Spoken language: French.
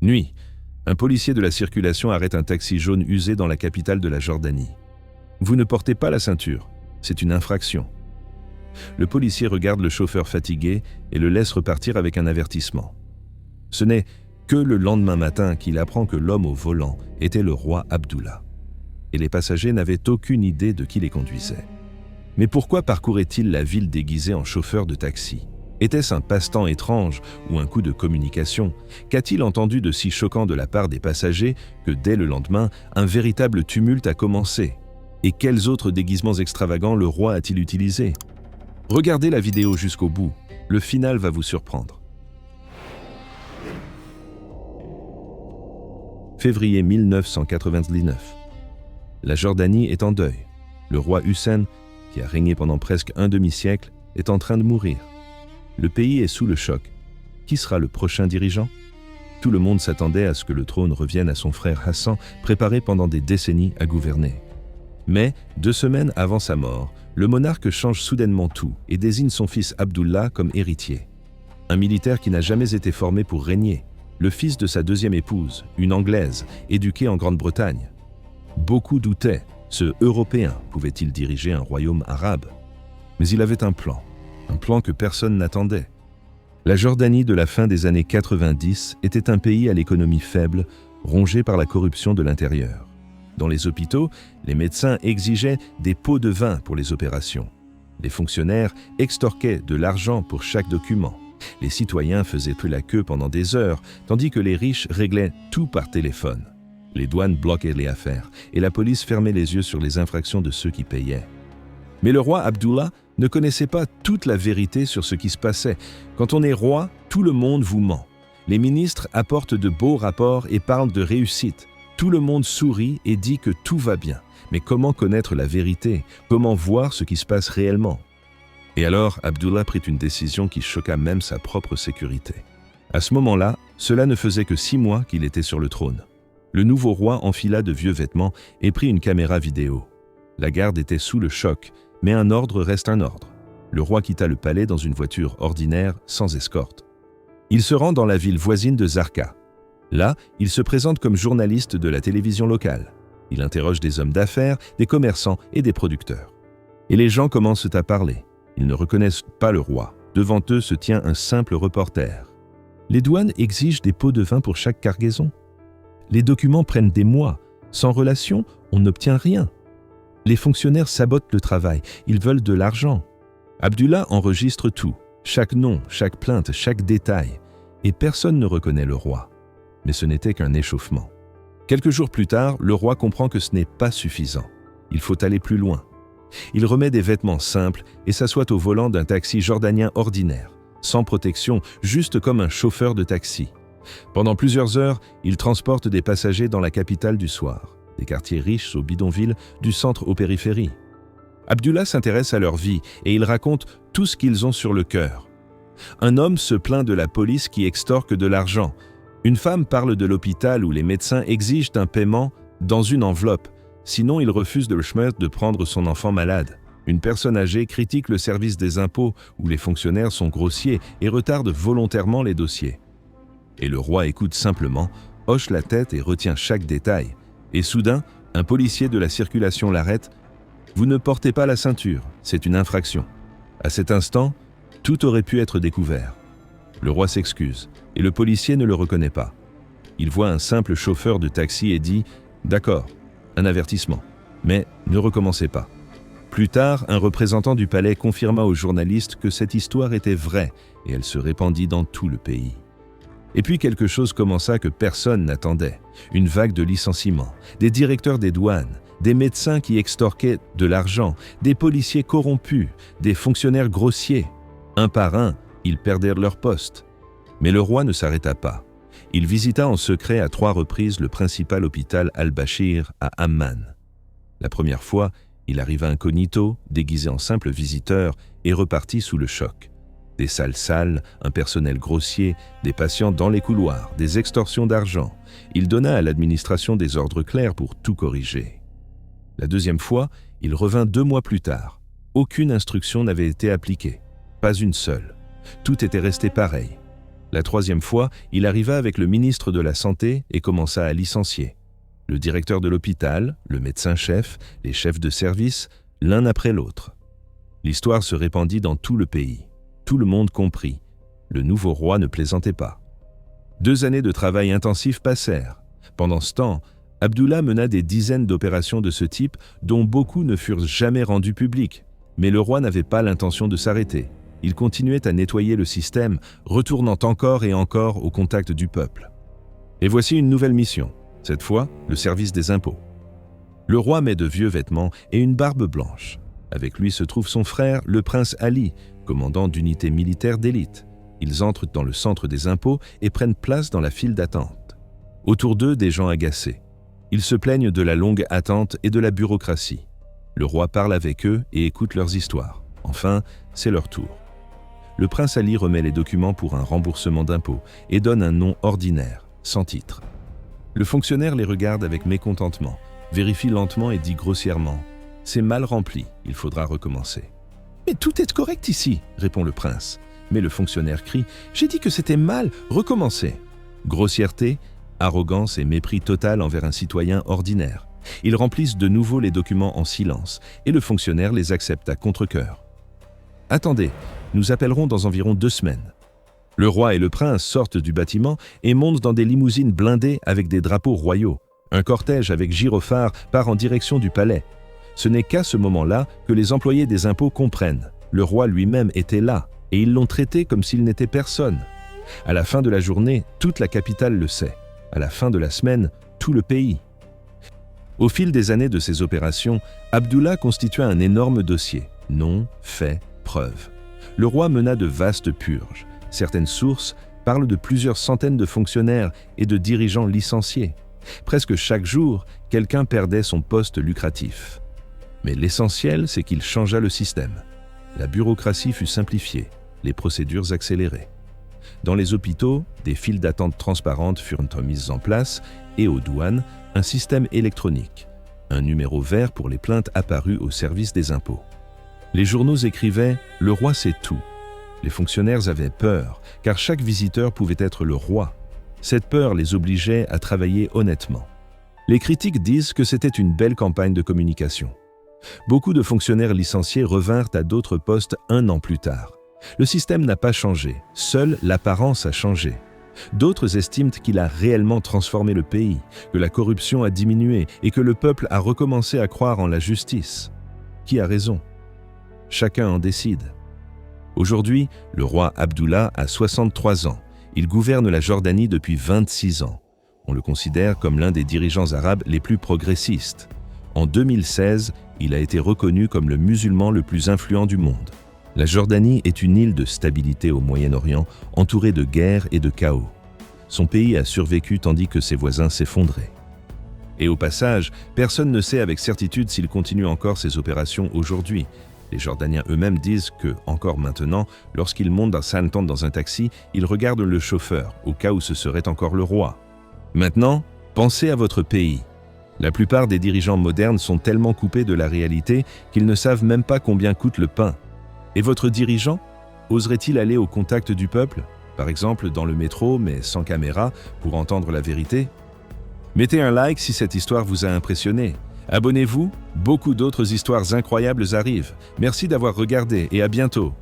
Nuit, un policier de la circulation arrête un taxi jaune usé dans la capitale de la Jordanie. Vous ne portez pas la ceinture, c'est une infraction. Le policier regarde le chauffeur fatigué et le laisse repartir avec un avertissement. Ce n'est que le lendemain matin qu'il apprend que l'homme au volant était le roi Abdullah. Et les passagers n'avaient aucune idée de qui les conduisait. Mais pourquoi parcourait-il la ville déguisé en chauffeur de taxi ? Était-ce un passe-temps étrange ou un coup de communication ? Qu'a-t-il entendu de si choquant de la part des passagers que dès le lendemain, un véritable tumulte a commencé ? Et quels autres déguisements extravagants le roi a-t-il utilisés ? Regardez la vidéo jusqu'au bout, le final va vous surprendre. Février 1999. La Jordanie est en deuil. Le roi Hussein, qui a régné pendant presque un demi-siècle, est en train de mourir. Le pays est sous le choc. Qui sera le prochain dirigeant ? Tout le monde s'attendait à ce que le trône revienne à son frère Hassan, préparé pendant des décennies à gouverner. Mais, 2 semaines avant sa mort, le monarque change soudainement tout et désigne son fils Abdullah comme héritier. Un militaire qui n'a jamais été formé pour régner, le fils de sa deuxième épouse, une Anglaise, éduquée en Grande-Bretagne. Beaucoup doutaient, ce Européen pouvait-il diriger un royaume arabe ? Mais il avait un plan que personne n'attendait. La Jordanie de la fin des années 90 était un pays à l'économie faible, rongé par la corruption de l'intérieur. Dans les hôpitaux, les médecins exigeaient des pots de vin pour les opérations. Les fonctionnaires extorquaient de l'argent pour chaque document. Les citoyens faisaient plus la queue pendant des heures, tandis que les riches réglaient tout par téléphone. Les douanes bloquaient les affaires et la police fermait les yeux sur les infractions de ceux qui payaient. Mais le roi Abdullah ne connaissait pas toute la vérité sur ce qui se passait. Quand on est roi, tout le monde vous ment. Les ministres apportent de beaux rapports et parlent de réussite. Tout le monde sourit et dit que tout va bien. Mais comment connaître la vérité ? Comment voir ce qui se passe réellement ? Et alors, Abdullah prit une décision qui choqua même sa propre sécurité. À ce moment-là, cela ne faisait que 6 mois qu'il était sur le trône. Le nouveau roi enfila de vieux vêtements et prit une caméra vidéo. La garde était sous le choc, mais un ordre reste un ordre. Le roi quitta le palais dans une voiture ordinaire, sans escorte. Il se rend dans la ville voisine de Zarqa. Là, il se présente comme journaliste de la télévision locale. Il interroge des hommes d'affaires, des commerçants et des producteurs. Et les gens commencent à parler. Ils ne reconnaissent pas le roi. Devant eux se tient un simple reporter. Les douanes exigent des pots de vin pour chaque cargaison. Les documents prennent des mois. Sans relation, on n'obtient rien. Les fonctionnaires sabotent le travail. Ils veulent de l'argent. Abdullah enregistre tout. Chaque nom, chaque plainte, chaque détail. Et personne ne reconnaît le roi. Mais ce n'était qu'un échauffement. Quelques jours plus tard, le roi comprend que ce n'est pas suffisant. Il faut aller plus loin. Il remet des vêtements simples et s'assoit au volant d'un taxi jordanien ordinaire, sans protection, juste comme un chauffeur de taxi. Pendant plusieurs heures, il transporte des passagers dans la capitale du soir, des quartiers riches aux bidonvilles, du centre aux périphéries. Abdullah s'intéresse à leur vie et il raconte tout ce qu'ils ont sur le cœur. Un homme se plaint de la police qui extorque de l'argent. Une femme parle de l'hôpital où les médecins exigent un paiement dans une enveloppe. Sinon, il refuse de prendre son enfant malade. Une personne âgée critique le service des impôts où les fonctionnaires sont grossiers et retardent volontairement les dossiers. Et le roi écoute simplement, hoche la tête et retient chaque détail. Et soudain, un policier de la circulation l'arrête. « Vous ne portez pas la ceinture, c'est une infraction. » À cet instant, tout aurait pu être découvert. Le roi s'excuse et le policier ne le reconnaît pas. Il voit un simple chauffeur de taxi et dit « D'accord, un avertissement, mais ne recommencez pas. » Plus tard, un représentant du palais confirma aux journalistes que cette histoire était vraie et elle se répandit dans tout le pays. Et puis quelque chose commença que personne n'attendait. Une vague de licenciements, des directeurs des douanes, des médecins qui extorquaient de l'argent, des policiers corrompus, des fonctionnaires grossiers. Un par un, ils perdèrent leur poste. Mais le roi ne s'arrêta pas. Il visita en secret à 3 reprises le principal hôpital Al-Bashir à Amman. La première fois, il arriva incognito, déguisé en simple visiteur, et repartit sous le choc. Des salles sales, un personnel grossier, des patients dans les couloirs, des extorsions d'argent. Il donna à l'administration des ordres clairs pour tout corriger. La deuxième fois, il revint 2 mois plus tard. Aucune instruction n'avait été appliquée, pas une seule. Tout était resté pareil. La troisième fois, il arriva avec le ministre de la Santé et commença à licencier. Le directeur de l'hôpital, le médecin-chef, les chefs de service, l'un après l'autre. L'histoire se répandit dans tout le pays. Tout le monde comprit. Le nouveau roi ne plaisantait pas. 2 années de travail intensif passèrent. Pendant ce temps, Abdullah mena des dizaines d'opérations de ce type dont beaucoup ne furent jamais rendues publiques. Mais le roi n'avait pas l'intention de s'arrêter. Il continuait à nettoyer le système, retournant encore et encore au contact du peuple. Et voici une nouvelle mission, cette fois le service des impôts. Le roi met de vieux vêtements et une barbe blanche. Avec lui se trouve son frère, le prince Ali, commandant d'unités militaires d'élite. Ils entrent dans le centre des impôts et prennent place dans la file d'attente. Autour d'eux, des gens agacés. Ils se plaignent de la longue attente et de la bureaucratie. Le roi parle avec eux et écoute leurs histoires. Enfin, c'est leur tour. Le prince Ali remet les documents pour un remboursement d'impôts et donne un nom ordinaire, sans titre. Le fonctionnaire les regarde avec mécontentement, vérifie lentement et dit grossièrement « C'est mal rempli, il faudra recommencer. » « Mais tout est correct ici, » répond le prince. Mais le fonctionnaire crie « J'ai dit que c'était mal, recommencez !» Grossièreté, arrogance et mépris total envers un citoyen ordinaire. Ils remplissent de nouveau les documents en silence et le fonctionnaire les accepte à contre-cœur. « Attendez, nous appellerons dans environ 2 semaines. » Le roi et le prince sortent du bâtiment et montent dans des limousines blindées avec des drapeaux royaux. Un cortège avec gyrophares part en direction du palais. Ce n'est qu'à ce moment-là que les employés des impôts comprennent. Le roi lui-même était là et ils l'ont traité comme s'il n'était personne. À la fin de la journée, toute la capitale le sait. À la fin de la semaine, tout le pays. Au fil des années de ces opérations, Abdullah constitua un énorme dossier. Noms, faits, preuves. Le roi mena de vastes purges. Certaines sources parlent de plusieurs centaines de fonctionnaires et de dirigeants licenciés. Presque chaque jour, quelqu'un perdait son poste lucratif. Mais l'essentiel, c'est qu'il changea le système. La bureaucratie fut simplifiée, les procédures accélérées. Dans les hôpitaux, des files d'attente transparentes furent mises en place et aux douanes, un système électronique. Un numéro vert pour les plaintes apparut au service des impôts. Les journaux écrivaient « Le roi sait tout ». Les fonctionnaires avaient peur, car chaque visiteur pouvait être le roi. Cette peur les obligeait à travailler honnêtement. Les critiques disent que c'était une belle campagne de communication. Beaucoup de fonctionnaires licenciés revinrent à d'autres postes 1 an plus tard. Le système n'a pas changé, seule l'apparence a changé. D'autres estiment qu'il a réellement transformé le pays, que la corruption a diminué et que le peuple a recommencé à croire en la justice. Qui a raison? Chacun en décide. Aujourd'hui, le roi Abdullah a 63 ans. Il gouverne la Jordanie depuis 26 ans. On le considère comme l'un des dirigeants arabes les plus progressistes. En 2016, il a été reconnu comme le musulman le plus influent du monde. La Jordanie est une île de stabilité au Moyen-Orient, entourée de guerres et de chaos. Son pays a survécu tandis que ses voisins s'effondraient. Et au passage, personne ne sait avec certitude s'il continue encore ses opérations aujourd'hui. Les Jordaniens eux-mêmes disent que, encore maintenant, lorsqu'ils montent dans un taxi, ils regardent le chauffeur, au cas où ce serait encore le roi. Maintenant, pensez à votre pays. La plupart des dirigeants modernes sont tellement coupés de la réalité qu'ils ne savent même pas combien coûte le pain. Et votre dirigeant, oserait-il aller au contact du peuple, par exemple dans le métro mais sans caméra, pour entendre la vérité? Mettez un like si cette histoire vous a impressionné. Abonnez-vous, beaucoup d'autres histoires incroyables arrivent. Merci d'avoir regardé et à bientôt.